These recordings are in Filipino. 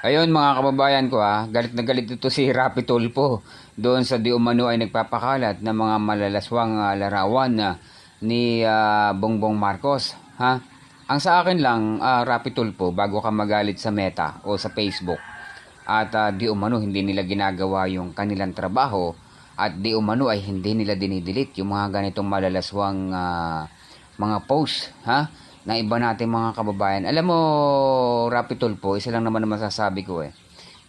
Ayun mga kababayan ko galit na galit ito si Rapi Tulfo doon sa di umano ay nagpapakalat ng mga malalaswang larawan ni Bongbong Marcos. Ha? Ang sa akin lang, Rapi Tulfo, bago ka magalit sa Meta o sa Facebook at di umano hindi nila ginagawa yung kanilang trabaho at di umano ay hindi nila dinidelete yung mga ganitong malalaswang mga post, ha? Na iba nating mga kababayan. Alam mo, Rapi Tulfo, isa lang naman ang masasabi ko.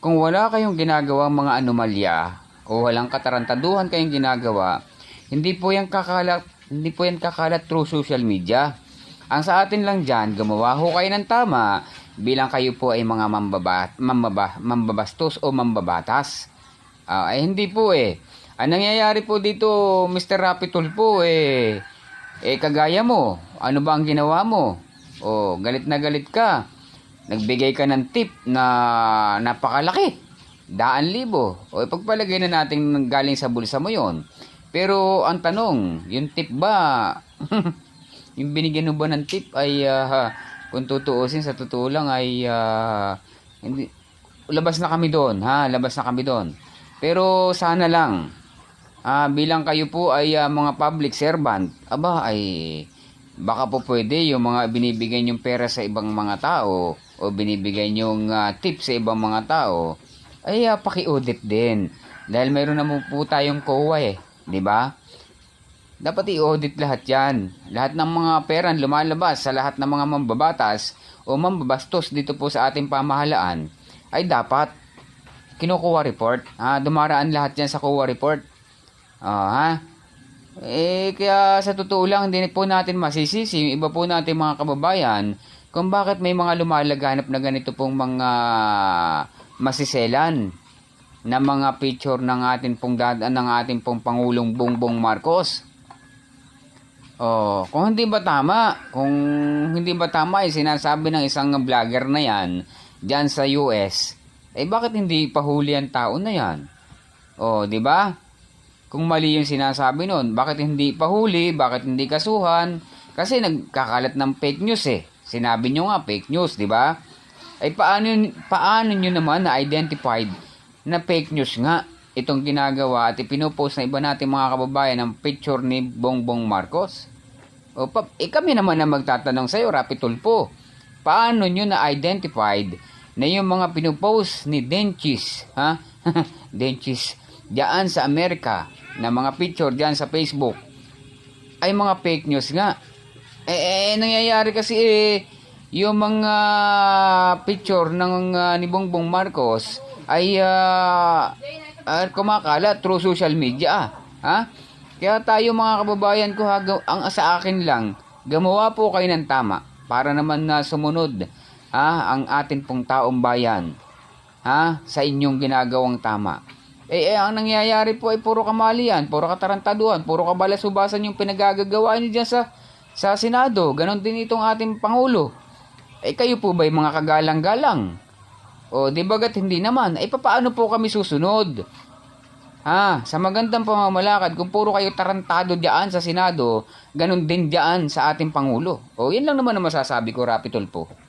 Kung wala kayong ginagawang mga anomalya o walang katarantaduhan kayong ginagawa, hindi po yan kakalat through social media. Ang sa atin lang diyan, gumawa ho kayo ng tama bilang kayo po ay mga mambabastos o mambabatas. Ay hindi po Ang nangyayari po dito, Mr. Rapi Tulfo, kagaya mo, ano ba ang ginawa mo? Galit na galit ka. Nagbigay ka ng tip na napakalaki. 100,000. Ipagpalagay na natin galing sa bulsa mo yon. Pero ang tanong, yung tip ba, yung binigyan mo ba ng tip ay, kung tutuusin, sa totoo lang ay, hindi, labas na kami doon, ha? Labas na kami doon. Pero sana lang, bilang kayo po ay mga public servant, baka po pwede yung mga binibigay nyong pera sa ibang mga tao o binibigay nyong tip sa ibang mga tao, ay paki-audit din. Dahil mayroon na po tayong COA di ba? Dapat i-audit lahat yan. Lahat ng mga pera lumalabas sa lahat ng mga mambabatas o mambabastos dito po sa ating pamahalaan, ay dapat kinukuha report. Dumaraan lahat yan sa COA report. Kaya sa totoo lang, hindi po natin masisisi yung iba po natin mga kababayan kung bakit may mga lumalaganap na ganito pong mga masiselan na mga picture ng ating pong Pangulong Bongbong Marcos. Kung hindi ba tama ay sinasabi ng isang vlogger na yan diyan sa US, bakit hindi pahuli ang tao na yan? Di ba? Kung mali yung sinasabi nun, bakit hindi pahuli? Bakit hindi kasuhan? Kasi nagkakalat ng fake news Sinabi nyo nga fake news, di ba? Paano nyo naman na-identified na fake news nga itong ginagawa at ipinopost na iba natin mga kababayan ng picture ni Bongbong Marcos? Kami naman na magtatanong sa iyo, Rapi Tulfo. Paano nyo na-identified na yung mga pinopost ni Denchis, Denchis, diyan sa Amerika, na mga picture diyan sa Facebook, ay mga fake news nga. Nangyayari kasi yung mga picture ng ni Bongbong Marcos ay kumakalat through social media. Kaya tayo mga kababayan ko, ang sa akin lang, gumawa po kayo ng tama para naman na sumunod ang atin pong taong bayan sa inyong ginagawang tama. Ang nangyayari po ay puro kamalian, puro katarantaduhan, puro kabalasubasan yung pinagagagawa niyo dyan sa Senado. Ganon din itong ating Pangulo. Kayo po ba yung mga kagalang-galang? Di bagat hindi naman, paano po kami susunod? Sa magandang pamamalakad, kung puro kayo tarantado diyan sa Senado, ganon din diyan sa ating Pangulo. Yan lang naman ang masasabi ko, Rapi Tulfo.